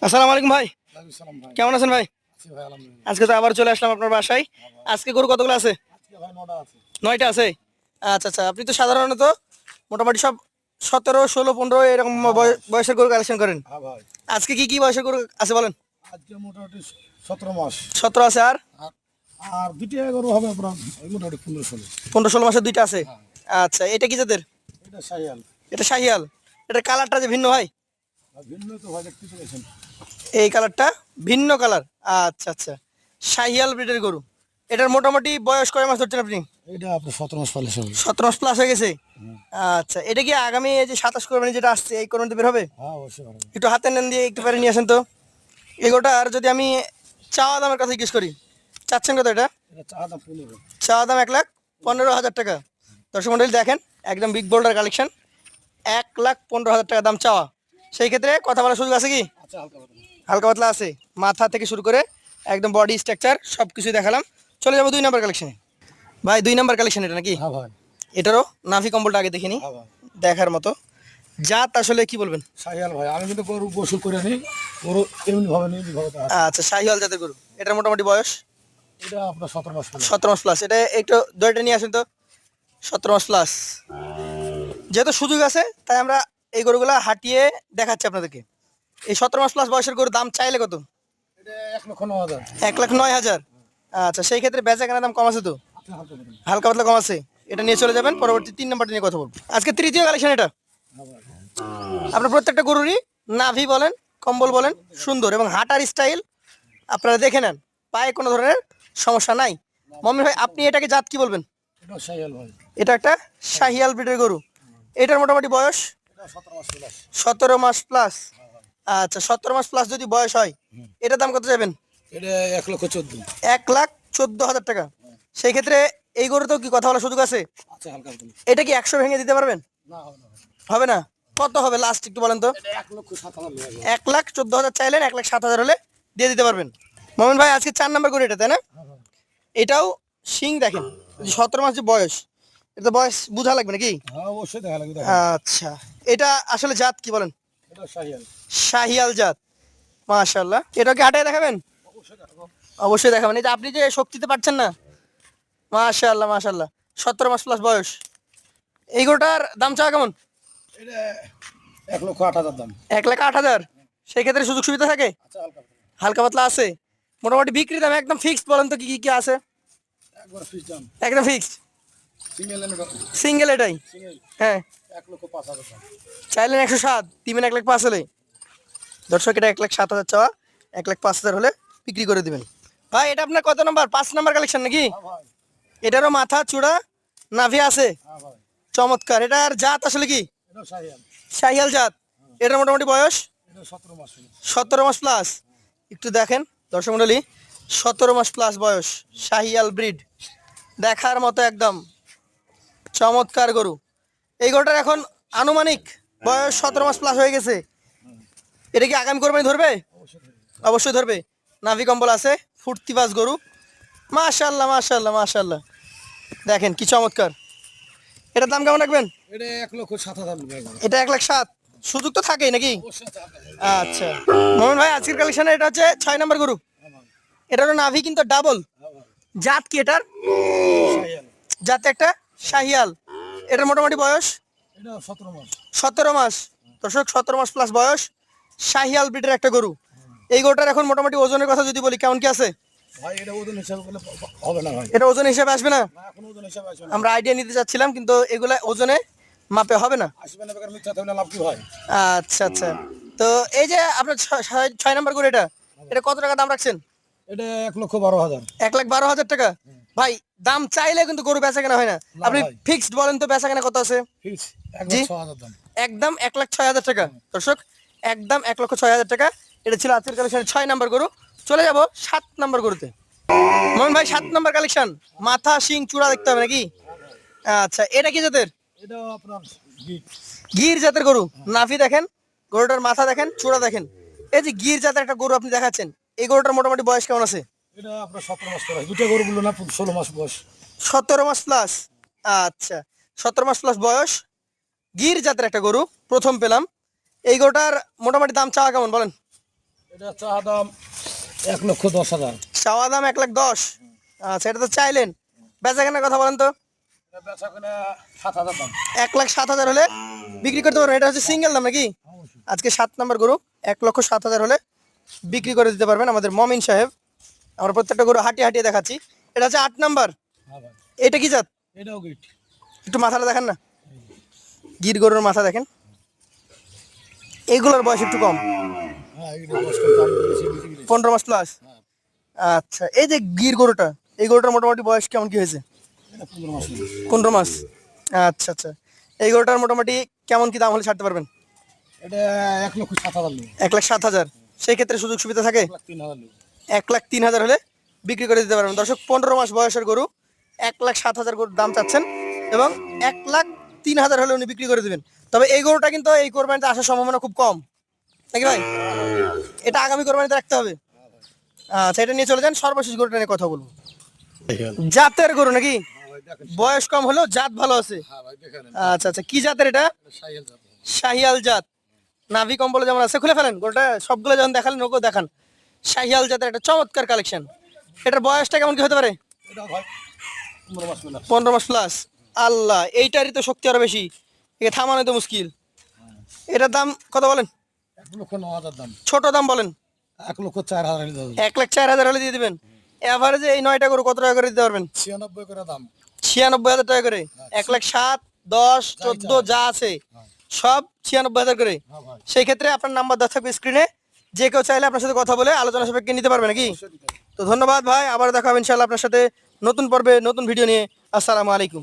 আসসালামু আলাইকুম ভাই। সালাম ভাই। কেমন আছেন ভাই? আছি ভাই আলহামদুলিল্লাহ। আজকে তো আবার চলে আসলাম আপনার বাসায়। আজকে গরু কতগুলো আছে? আজকে ভাই ৯টা আছে। ৯টা আছে। আচ্ছা আচ্ছা, আপনি তো সাধারণত মোটামুটি সব ১৭, ১৬, ১৫ এরকম হ্যাঁ ভাই। বয়সের গরু কালেকশন করেন। হ্যাঁ ভাই। আজকে কি কি বয়সের গরু আছে বলেন? আজকে মোটামুটি ১৭ মাস। ১৭ আছে আর আর আর ২টা গরু হবে আপনার ওই মোটামুটি ১৫-১৬। ১৫, ১৬ মাসের দুইটা আছে। হ্যাঁ। আচ্ছা, এটা কি জাতের? এটা শাহিয়াল। এটা শাহিয়াল। এটার কালারটা যে ভিন্ন হয়, আর ভিন্ন তো ভাই দেখতে পেয়েছেন। এই কালারটা ভিন্ন কালার। আচ্ছা আচ্ছা, শাহিয়াল ব্রিডের গরু। এটার মোটামুটি বয়স কয় মাস ধরছেন আপনি? এটা আপনার ১৭ মাস পালে হবে। ১৭ মাস প্লাস হয়ে গেছে। হুম। আচ্ছা, এটা কি আগামী এই যে ২৭ কোরবানি যেটা আসছে এই কোরবানিতে বের হবে? হ্যাঁ অবশ্যই পারবে। একটু হাতে নেন দিয়ে একটু পারে নিয়ে আসেন তো। এগোটার যদি আমি চাওয়া দামের কথা জিজ্ঞেস করি, চাচ্ছেন কত এটা? এটা চা দাম ১৫। চাওয়া দাম ১,১৫,০০০ টাকা। দর্শক মন্ডলী দেখেন, একদম বিগ বোল্ডার কালেকশন। ১,১৫,০০০ টাকা দাম চাওয়া। সেই ক্ষেত্রে কথা বলার সুযোগ আছে কি? আচ্ছা হালকা পাতলা। হালকা পাতলা আছে। মাথা থেকে শুরু করে একদম বডি স্ট্রাকচার সব কিছুই দেখালাম। চলে যাবো ২ নম্বর কালেকশনে। ভাই ২ নম্বর কালেকশন এটা নাকি? হ্যাঁ ভাই। এটারও নাভি কম্বলটা আগে দেখিনি, হ্যাঁ ভাই। দেখার মতো। জাত আসলে কি বলবেন? শাহিয়াল ভাই আমি কিন্তু গরু গোসল করে নিই। গরু এমনি ভাবে নিই ভাবে তো। আচ্ছা, শাহিওয়াল জাতের গরু। এটার মোটামুটি বয়স এটা আপনার ১৭ মাস পালে। ১৭ মাস প্লাস। এটা একটু দইটা নিয়ে আসেন তো। ১৭ মাস প্লাস। যেহেতু সুযোগ আছে তাই আমরা এই গরুগুলা হাঁটিয়ে দেখাচ্ছি আপনাদেরকে। এই ১৭ মাস প্লাস বয়সের গরুর দাম চাইলে কত? এটা ১,০৯,০০০। ১,০৯,০০০। আচ্ছা, সেই ক্ষেত্রে বেচা কেনার দাম কম আছে তো? আচ্ছা হালকা পাতলা। হালকা পাতলা কম আছে। এটা নিয়ে চলে যাবেন, পরবর্তী ৩ নম্বরটা নিয়ে কথা বলবো। আজকে তৃতীয় কালেকশন এটা। হ্যাঁ ভাই। আপনার প্রত্যেকটা গরুরই নাভি বলেন, কম্বল বলেন, সুন্দর এবং হাঁটার স্টাইল আপনারা দেখে নেন। পায়ে কোনো ধরনের সমস্যা নাই। মমিন ভাই, আপনি এটাকে জাত কি বলবেন? এটা শাহিয়াল ভাই। এটা একটা শাহিয়াল ব্রিডের গরু। এটার মোটামুটি বয়স এটা ১৭ মাস প্লাস। ১৭ মাস প্লাস। আচ্ছা, ১৭ মাস প্লাস যদি বয়স হয়, এটার দাম কত যাবেন? এটা ১,১৪,০০০। ১,১৪,০০০ টাকা। সেই ক্ষেত্রে এই গরুতেও কি কথা বলার সুযোগ আছে? আচ্ছা হালকা পাতলা। এটা কি ১০০ ভেঙে দিতে পারবেন? না হবে না ভাই। হবে না? কত হবে লাস্ট একটু বলেন তো। এটা ১,০৭,০০০ লাগবে। ১,১৪,০০০ চাইলেন, ১,০৭,০০০ হলে দিয়ে দিতে পারবেন। মোমিন ভাই, আজকে ৪ নম্বর গরু এটা, তাই না? হ্যাঁ ভাই। এটাও শিং দেখেন, ১৭ মাস যে বয়স, এটা বয়স বুঝা লাগবে নাকি? হ্যাঁ অবশ্যই দেখা লাগবে দেখা। আচ্ছা, এটা আসলে জাত কি বলেন? এটা শাহিয়াল। শাহিয়াল জাত। মাশাআল্লাহ। এটা কি হাঁটায় দেখাবেন? অবশ্যই দেখাবো। অবশ্যই দেখাবেন। এই যে আপনি যে শক্তিতে পারছেন না, মাশাআল্লাহ মাশাআল্লাহ। ১৭ মাস প্লাস বয়স। এই গরুটার দাম চাওয়া কেমন? এটা ১,০৮,০০০ দাম। ১,০৮,০০০। সেই ক্ষেত্রে সুযোগ সুবিধা থাকে? আচ্ছা হালকা পাতলা। হালকা পাতলা আছে। মোটামুটি বিক্রি দাম একদম ফিক্সড বলেন তো, কি কি কি আছে? একবার ফিস দাম। একদম ফিক্সড। সিঙ্গেল এনে কত? সিঙ্গেল এটাই? সিঙ্গেল হ্যাঁ। ১,০৫,০০০ দাম। চাইলেন ১০৭, দিবেন ১,০৫,০০০ হলে। দর্শক, এটা ১,০৭,০০০ চাওয়া, ১,৫,০০০ হলে বিক্রি করে দিবেন। ভাই, এটা আপনার কত নম্বর? ৫ নম্বর কালেকশন নাকি? হ্যাঁ ভাই। এটারও মাথা চূড়া নাভি আছে। হ্যাঁ ভাই। চমৎকার। এটার জাত আসলে কি? এটা শাহিয়াল। শাহিয়াল জাত। এটার মোটামুটি বয়স এটা ১৭ মাস হলো। ১৭ মাস প্লাস। একটু দেখেন দর্শক মন্ডলী, ১৭ মাস প্লাস বয়স, শাহিয়াল ব্রিড, দেখার মতো একদম চমৎকার গরু। এই গরুটার এখন আনুমানিক বয়স ১৭ মাস প্লাস হয়ে গেছে। এটা কি আগামী কোরবানি ধরবে? অবশ্যই ধরবে। অবশ্যই ধরবে। নাভি কম্বল আছে, ফুর্তিবাজ গরু। মাশাআল্লাহ মাশাআল্লাহ মাশাআল্লাহ। দেখেন কি চমৎকার। এটার দাম কেমন রাখবেন? এটা ১,০৭,০০০ দাম ভাই। এটা ১,০৭,০০০। সুযোগ তো থাকেই নাকি? অবশ্যই আছে হালকা। আচ্ছা মোহন ভাই, আজকের কালেকশনে এটা হচ্ছে ৬ নম্বর গরু। হ্যাঁ ভাই। এটারও নাভি কিন্তু ডাবল। হ্যাঁ ভাই। জাত কি এটার? শাহিয়াল। জাত একটা শাহিয়াল। এটার মোটামুটি বয়স এটা ১৭ মাস। ১৭ মাস। দর্শক, ১৭ মাস প্লাস বয়স, শাহিয়াল ব্রিডের একটা গরু। এই গরুটার এখন মোটামুটি ওজনের কথা যদি বলি, কেমন কি আছে? ভাই এটা ওজন হিসাবে করলে হবে না ভাই। এটা ওজন হিসেবে আসবে না? না এখন ওজন হিসাবে আসবে না। আমরা আইডিয়া নিতে চাচ্ছিলাম, কিন্তু এগুলা ওজনে মাপে হবে না। আসবে না বেকার মিথ্যা থাকলে লাভ কি হয়? আচ্ছা আচ্ছা। তো এই যে আপনার ৬ নম্বর গরু, এটা কত টাকা দাম রাখছেন? এটা ১,১২,০০০। ১,১২,০০০ টাকা। ভাই, দাম চাইলে কিন্তু গরু বেচা কেনা হয় না। না আপনি ভাই। ফিক্সড বলেন তো বেচা কেনা কত আছে? ফিক্স জি। ১,০৬,০০০ দাম। একদম ১,০৬,০০০ টাকা। দর্শক, একদম ১,০৬,০০০ টাকা। এটা ছিল আজকের কালেকশনের ৬ নম্বর গরু। চলে যাব ৭ নম্বর গরুতে। মোহন ভাই, ৭ নম্বর কালেকশন, মাথা শিং চূড়া দেখতে হবে নাকি? আচ্ছা, এটা কি জাতের? এটা আপনার গিট। গির জাতের গরু। নাভি দেখেন, গরুটার মাথা দেখেন, চূড়া দেখেন। এই যে গির জাতের একটা গরু আপনি দেখাচ্ছেন, এই গরুটার মোটামুটি বয়স কেমন আছে? এটা আপনার ১৭ মাস করে। দুটো গরু বললো না ১৬ মাস বয়স। ১৭ মাস প্লাস। আচ্ছা, ১৭ মাস প্লাস বয়স, গির জাতের একটা গরু প্রথম পেলাম। এই গরুটার মোটামুটি দাম চাওয়া কেমন বলেন? এটা চা দাম 1,10,000। চাওয়া দাম 1,10,000। আচ্ছা, এটা তো চাইলেন, বেচা কেনার কথা বলেন তো। এটা বেচা কিনা 7,000 দাম। 1,07,000 হলে বিক্রি করতে পারবেন। এটা হচ্ছে সিঙ্গেল দাম নাকি? আজকে 7 নম্বর গরু 1,07,000 হলে বিক্রি করে দিতে পারবেন আমাদের মমিন সাহেব। আমরা প্রত্যেকটা গরু হাঁটিয়ে হাঁটিয়ে দেখাচ্ছি। এটা হচ্ছে 8 নাম্বার। হ্যাঁ ভাই, এটা কি জাত? এটাও গিট। একটু মাথাটা দেখেন না, গির গরুর মাথা দেখেন। এগুলোর বয়স একটু কম, হ্যাঁ, এটা 10 টাকা দাম দিয়েছি, বিক্রি করেছি। 15 মাস প্লাস। হ্যাঁ, আচ্ছা, এই যে গির গরুটা, এই গরুটার মোটামুটি বয়স কেমন কি হয়েছে? এটা 15 মাস হলো। 15 মাস। আচ্ছা আচ্ছা, এই গরুটার মোটামুটি কেমন কি দাম হলে ছাড়তে পারবেন? এটা 1,07,000 নেই। 1,07,000। সেই ক্ষেত্রে সুযোগ সুবিধা থাকে? 1,03,000 নেই। 1,03,000 হলে বিক্রি করে দিতে পারবেন। দর্শক, 15 মাস বয়সের গরু 1,07,000 গরুর দাম চাচ্ছেন এবং 1,03,000 হলে উনি বিক্রি করে দিবেন। তবে এই গরুটা কিন্তু এই কোরবানিতে আসার সম্ভাবনা খুব কম নাকি ভাই? এটা আগামী কোরবানিতে রাখতে হবে। আচ্ছা, এটা নিয়ে চলে যান। সর্বশেষ গরুটা নিয়ে কথা বলবো। জাতের গরু নাকি? হ্যাঁ ভাই, দেখেন। বয়স কম হলেও জাত ভালো আছে। হ্যাঁ ভাই, দেখেন। আচ্ছা আচ্ছা, কি জাতের এটা? এটা শাহিয়াল জাত। শাহিয়াল জাত। নাভি কম্বলে যেমন আছে, খুলে ফেলেন গরুটা, সবগুলো যখন দেখালেন ওকেও দেখান। শাহিয়াল জাতের একটা চমৎকার কালেকশন। এটার বয়সটা কেমন কি হতে পারে? এটা ভাই 15 মাস হলো। 15 মাস প্লাস। আল্লাহ, এইটারই তো শক্তি আরো বেশি, একে থামানো তো মুশকিল। এটার দাম কত বলেন? 1,09,000 দাম। ছোট দাম বলেন। 1,04,000 দাম। 1,04,000 হলে দিয়ে দিবেন। এভারেজে এই 9টা গরু কত টাকা করে দিতে পারবেন? 96 করে দাম। 96,000 টাকা করে। 1,07,000, 10, 14 যা আছে সব 96,000 করে। হ্যাঁ ভাই, সেই ক্ষেত্রে আপনার নাম্বার দেওয়া থাকবে স্ক্রিনে, যে কেউ চাইলে আপনার সাথে কথা বলে আলোচনা সাপেক্ষে নিতে পারবে নাকি? তো ধন্যবাদ ভাই, আবার দেখা হবে ইনশাআল্লাহ আপনার সাথে নতুন পর্বে নতুন ভিডিও নিয়ে। আসসালামু আলাইকুম।